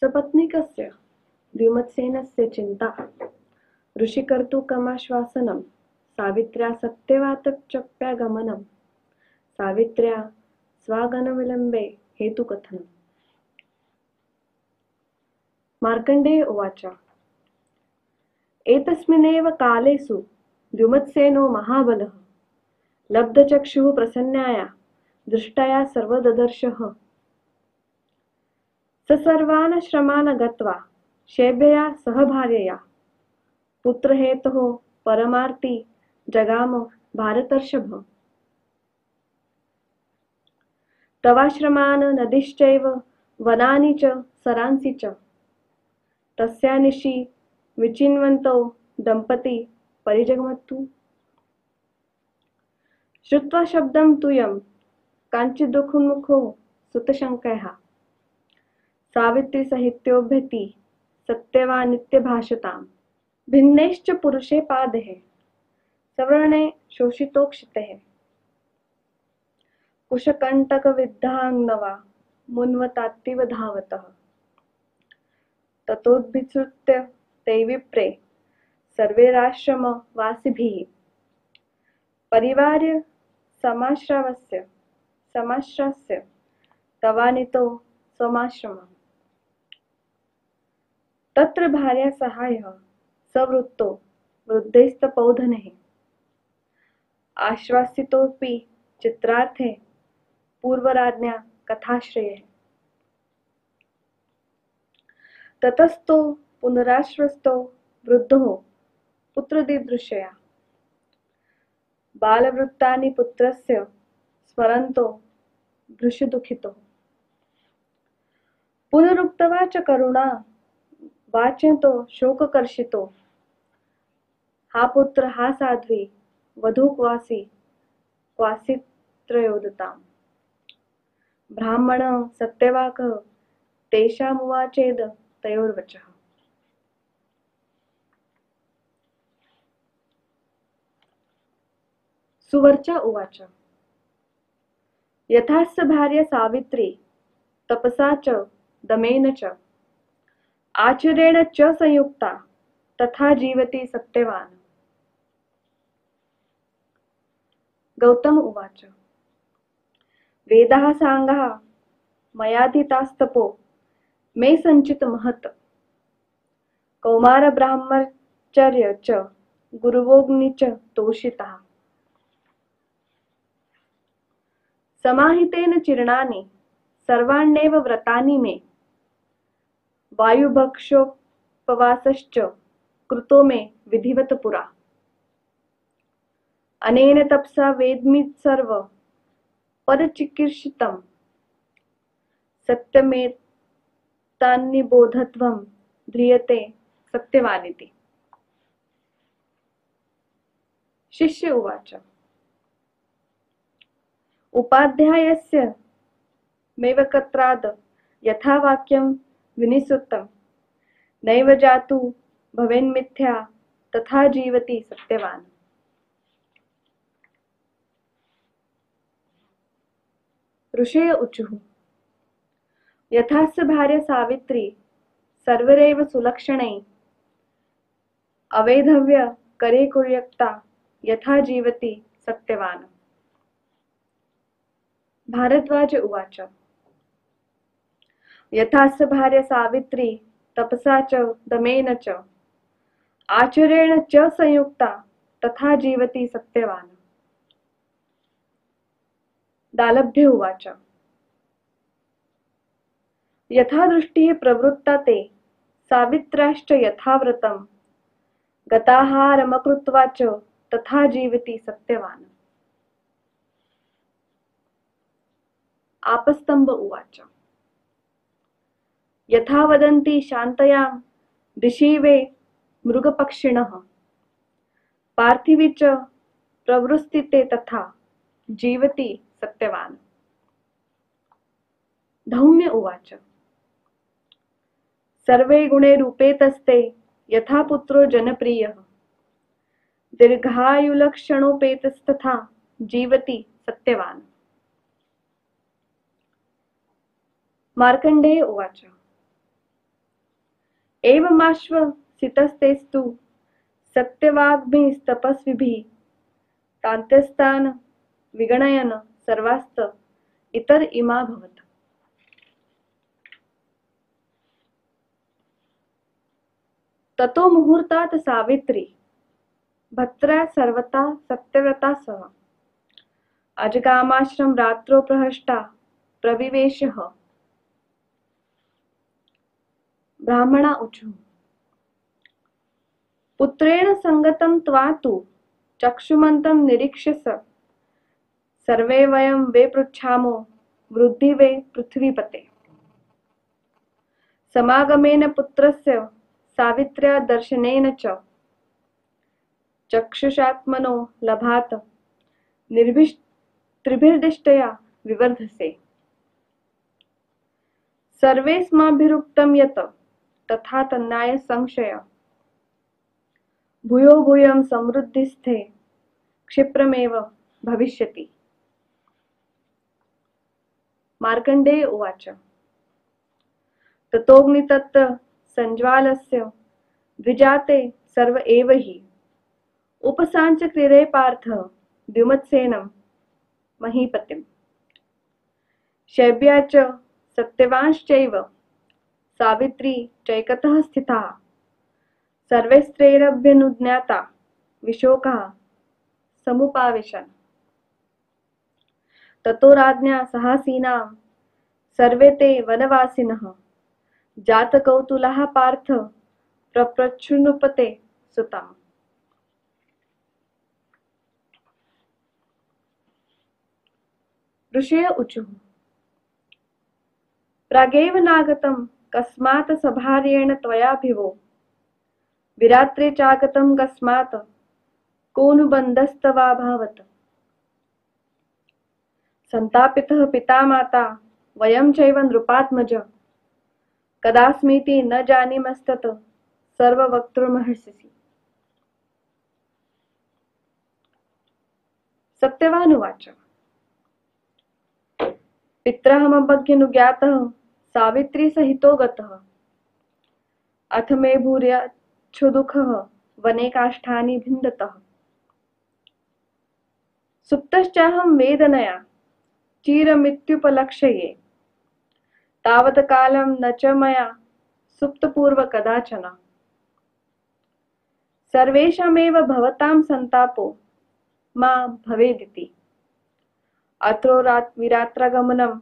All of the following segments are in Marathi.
सपत्नीकस्य द्युमत्सेनस्य चिन्ता ऋषिकर्तुकमाश्वासनं सावित्र्या सत्यवातचक्प्यागमनं सावित्र्या स्वागमनविलम्बे हेतुकथनम्। मार्कण्डेय उवाच एतस्मिन्नेव कालेषु द्युमत्सेनो महाबलः लब्धचक्षुः प्रसन्नाया दृष्टया सर्वददर्शः। स सर्वान् श्रमान् गत्वा शैब्यया सह भार्यया पुत्रहेतोः परमार्ति जगाम भारतर्षभ। तवाश्रमान् नदीश्चैव वनानि च सरांसि च तस्यानिशि विचिन्वन्तौ दम्पती परिजग्मतु। श्रुत्वा शब्दं तुयं काञ्चिदुखुमुखो सुतशङ्कयः सावित्रीसहित्योभ्यति सत्यवानित्यभाषताम्। भिन्नैश्च पुरुषे पादैः सवर्णे शोषितोक्षितैः कुशकण्टकविद्धाङ्नवा मुन्वतात्तीव धावतः। ततोद्भिसृत्य ते विप्रे सर्वैराश्रमवासिभिः परिवार्य समाश्रास्य तवानितो स्वमाश्रमम्। तत्र भार्या सहायः सवृत्तो वृद्धैस्तपोधनैः आश्वासितोऽपि चित्रार्थे पूर्वराज्ञा कथाश्रयैः। ततस्तो पुनराश्वस्तो वृद्धो पुत्रदिदृशया बालवृत्तानि पुत्रस्य स्मरन्तो भृशदुःखितो। पुनरुक्त्वा च करुणा वाच्यन्तो शोककर्षितो हा पुत्र हा साध्वी वधू क्वासित्रयोदताम्। ब्राह्मण सत्यवाकः तेषामुवाचेद तयोर्वचः। सुवर्चा उवाच यथास्य भार्या सावित्री तपसा च दमेन च आचरेण च संयुक्ता तथा जीवति सत्यवान्। गौतम उवाच वेदाः साङ्गाः मयाधीतास्तपो मे सञ्चित महत् कौमार ब्राह्मचर्य च गुरुवोऽग्नि च तोषिताः। समाहितेन चीर्णानि सर्वाण्येव व्रतानि मे वायुभक्षोपवासश्च कृतो मे विधिवत पुरा। अनेन तपसा वेद्मि सर्व परचिकीर्षितं सत्यमेतान्निबोधत्वं ध्रियते सत्यवानिति। शिष्य उवाच उपाध्यायस्य मेवकत्राद यथा वाक्यं विनिश्रुतं नैव जातु भवेन्मिथ्या तथा जीवति सत्यवान्। ऋषय उचुः यथास्य भार्या सावित्री सर्वैरेव सुलक्षणैः अवैधव्य करे कुर्यक्ता यथा जीवति सत्यवान्। भारद्वाज उवाच यथास्य भार्या सावित्री तपसा च दमेन च आचरेण च संयुक्ता तथा जीवति सत्यवान्। दालभ्य उवाच यथा दृष्टिः प्रवृत्ता ते सावित्राश्च यथा व्रतं गताहारमकृत्वा च तथा जीवति सत्यवान्। आपस्तम्भ उवाच यथा वदन्ति शान्तयां दिशिवे मृगपक्षिणः पार्थिवी च प्रवृत्स्थिते तथा जीवति सत्यवान्। धौम्य उवाच सर्वे गुणे रूपे तस्ते यथा पुत्रो जनप्रियः दीर्घायुलक्षणोपेतस्तथा जीवति सत्यवान्। मार्कण्डेय उवाच एवमाश्व सितस्तेस्तु सत्यवाग्भिस्तपस्विभिः तान्त्यस्तान् विगणयन् सर्वास्त इतर इमा भवत्। ततो मुहूर्तात् सावित्री भद्रा सर्वथा सत्यव्रता सह अजगामाश्रम रात्रो प्रहष्टा प्रविवेशः। ब्राह्मणा ऊचुः पुत्रेण संगतं त्वा तु चक्षुमन्तं निरीक्ष्य सर्वे वयं वे पृच्छामो वृद्धि वे पृथ्वीपते। समागमेन पुत्रस्य सावित्र्या दर्शनेन च चक्षुषात्मनो लभात त्रिभिर्दिष्टया विवर्धसे। सर्वेस्माभिरुक्तं यत् तथा तन्नाय संशय भूयो भूयं समृद्धिस्थे क्षिप्रमेव भविष्यति। मार्कण्डेय उवाच ततोऽग्नितत्र संज्वालस्य द्विजाते सर्व एव हि उपसाञ्चक्रिरे पार्थ द्युमत्सेनं महीपतिम्। शैब्या च सत्यवांश्चैव सावित्री चैकतः स्थिताः सर्वैस्त्रैरभ्यनुज्ञाता विशोकः समुपाविशन्। ततो राज्ञा सहासीनां सर्वे ते वनवासिनः जातकौतूलाः पार्थ प्रप्रच्छुनुपते सुताम्। ऋषय ऊचुः प्रागेव नागतं कस्मात् सभार्येण त्वयाभिवो विरात्रे चागतं कस्मात् कोऽनुबन्धस्तवाभवत्। संतापितः पिता माता वयं चैव नृपात्मज कदास्मीति न जानीमस्तत् सर्ववक्तुर्महर्षि। सत्यवान् उवाच पित्राहमभ्यनुज्ञातः सावित्री सहितो गतः अथ मे भूर्याच्छुदुःखः वने काष्ठानि भिन्दतः। सुप्तश्चाहं वेदनया चिरमित्युपलक्ष्ये तावत् कालं न च मया सुप्तपूर्व कदाचन। सर्वेषामेव भवतां संतापो मा भवेदिति अत्रो विरात्रागमनं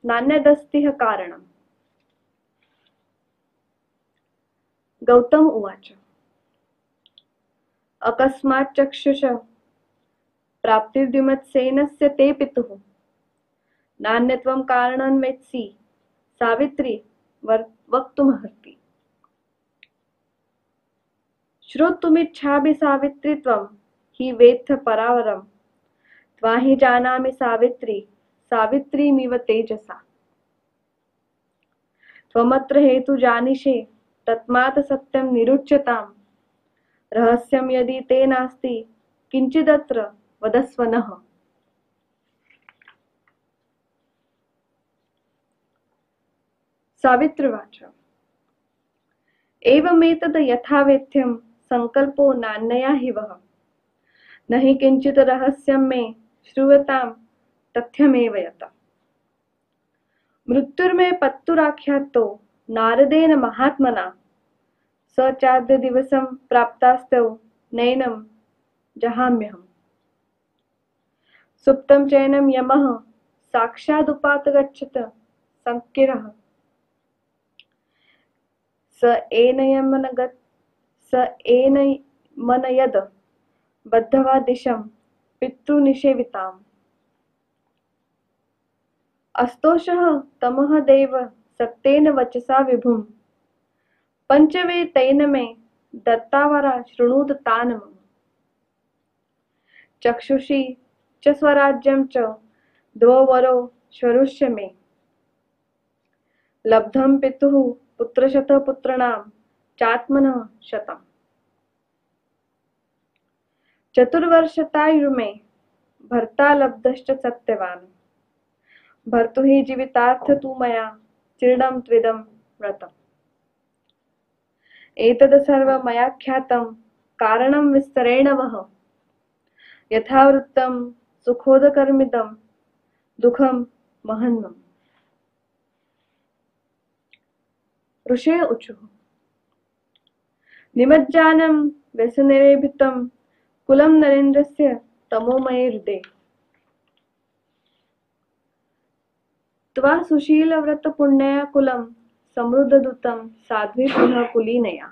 नान्यदस्तिह कारणम्। गौतम उवाच अकस्मात् चक्षुष प्राप्तिर्द्युमत्सेनस्य ते पितुः नान्यत्वं कारणं वेत्सि सावित्री वक्तुमर्हति। श्रोतुमिच्छामि सावित्री त्वं हि वेत्थ परावरम् त्वा हि जानामि सावित्री सावित्रीमिव तेजसा। त्वमत्र हेतु जानिषे तस्मात् सत्यं निरुच्यताम् रहस्यं यदि ते नास्ति किंचिदत्र वदस्व नः। सावित्रीवाच एवमेतद् यथावेद्यं संकल्पो नान्यया हि वः न हि किंचित् रहस्यं मे श्रूयतां तथ्यमेव यत्। मृत्युर्मे पत्तुराख्यातो नारदेन महात्मना स चाद्य दिवसं प्राप्तास्तौ नैनं जहाम्यहम्। सुप्तं चैनं यमः साक्षादुपात गच्छत संकिरः स एनयमनयद बद्धवा दिशं पितृनिषेविताम्। अस्तोषः तमः देव सत्येन वचसा विभुम् पंचवे तैन मे दत्तावरा शृणुत तान् मम। चक्षुषी च स्वराज्यं च द्वौ वरौ स्वरुष्य मे लब्धं पितुः पुत्रशतः पुत्राणां चात्मनः शतम्। चतुर्वर्षतायुर्मे भर्ता लब्धश्च सत्यवान् भर्तुः जीवितार्थ तु मया चिरं त्विदं व्रतम्। एतद् सर्वं मया ख्यातं कारणं विस्तरेण वह। यथावृत्तं सुखोदकरमिदं दुःखं महन्नम्। ऋषय उचुः निमज्जानं व्यसनेरेभितं कुलं नरेन्द्रस्य तमोमये हृदे। त्वा सुशीलव्रतपुण्यया कुलं समृद्धदूतं साध्वी पुनः कुलीनया।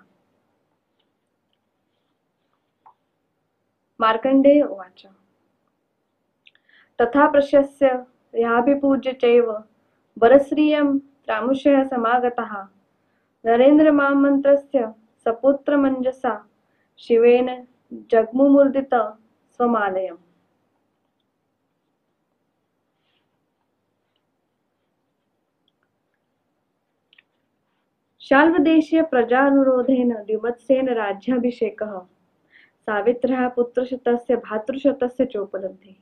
मार्कण्डेय उवाच तथा प्रशस्य ह्याभिपूज्य चैव वरश्रियं त्रामुषयः समागतः नरेन्द्रमामन्त्रस्य सपुत्रमञ्जसा शिवेन जग्मुमुदित स्वमालयम्। शाल्वदेशीय प्रजानुरोधेन द्युमत्सेन राज्याभिषेकः सावित्र्याः पुत्रशतस्य भातृशतस्य चोपलब्धिः।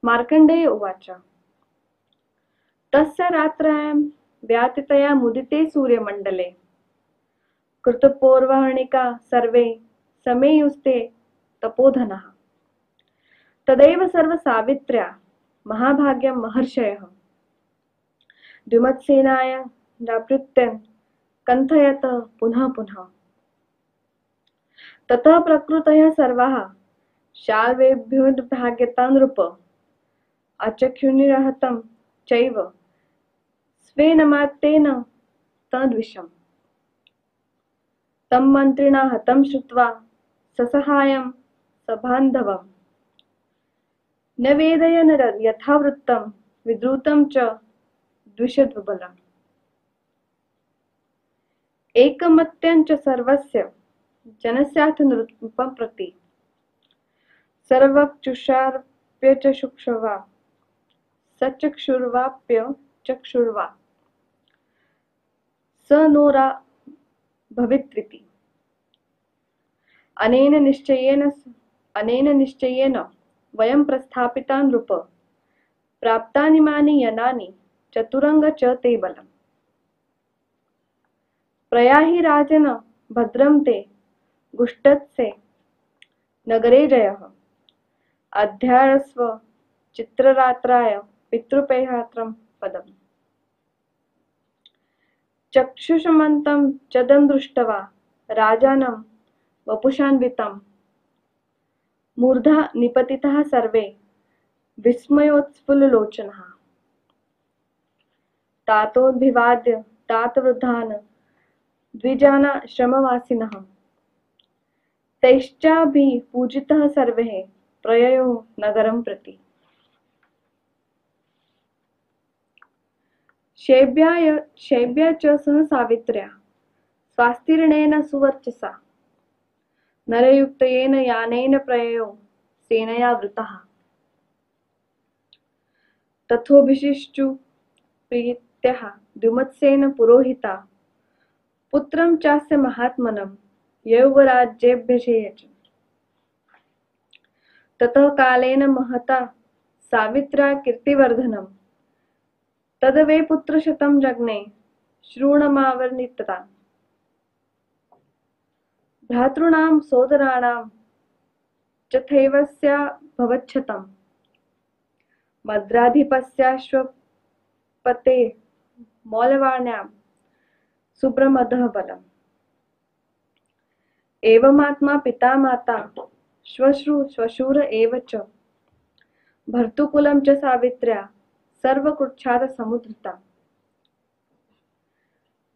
मार्कण्डेय उवाच तस्य रात्र्यां व्यातितया मुदिते सूर्यमण्डले कृतपूर्वहर्णिका सर्वे समेयुस्ते तपोधनः। तदैव सर्वसावित्र्या महाभाग्यं महर्षयः द्युमत्सेनाय नाभृत्यन् कथयत पुनः पुनः। ततः प्रकृतयः सर्वाः शाल्वेभ्योद्भाग्यतां नृप अचक्षुनिरहतं चैव स्वेन मातेन तद्विषम्। तं मन्त्रिणा हतं श्रुत्वा ससहायं सबान्धवम् न वेदयन् यथावृत्तं विद्रुतं च द्विषद्बलम्। एकमत्यं च सर्वस्य जनस्याथ नृपं प्रति सर्वचक्षुषार्प्य चक्षुर्वा सचक्षुर्वाप्य चक्षुर्वा स नोरा भवित्विति। अनेन निश्चयेन वयं प्रस्थापिता नृप प्राप्तानिमानि यनानि चतुरंग च ते बलम्। प्रयाहि राजन भद्रं ते गुष्टत्से नगरे जयः अध्यारस्व चित्ररात्राय पितृपेहात्रं पदम्। चक्षुषमन्तं चदं दृष्ट्वा राजानं वपुषान्वितं मूर्धा निपतितः सर्वे विस्मयोत्फुल्ललोचनः। तातोऽभिवाद्य तातवृद्धान् द्विजानाश्रमवासिनः तैश्चाभिपूजितः सर्वे प्रययो नगरं प्रति। शैब्या च सह सावित्र्या स्वास्तीर्णेन सुवर्चसा नरयुक्तेन यानेन प्रययो सेनया वृतः। तथोभिषिच्चु प्रीत्यः द्युमत्सेन पुरोहिता पुत्रं चास्य महात्मनं यौवराज्येऽभ्यषेयच। ततः कालेन महता सावित्र्या कीर्तिवर्धनम् तदवे पुत्रशतं जज्ञे श्रूणमावर्णितता। भ्रातॄणां सोदराणां चथैवस्या भवच्छतं मद्राधिपस्याश्वपते मौलवाण्यां सुब्रमदः बलम्। एवमात्मा पिता माता श्वश्रु श्वशुर एव च भर्तुकुलं च सावित्र्या सर्वकृच्छाद समुद्धृता।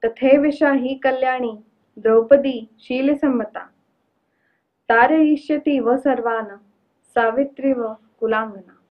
तथैवेषा हि कल्याणी द्रौपदी शीलसम्मता तारयिष्यति व सर्वान् सावित्री व कुलाङ्गना।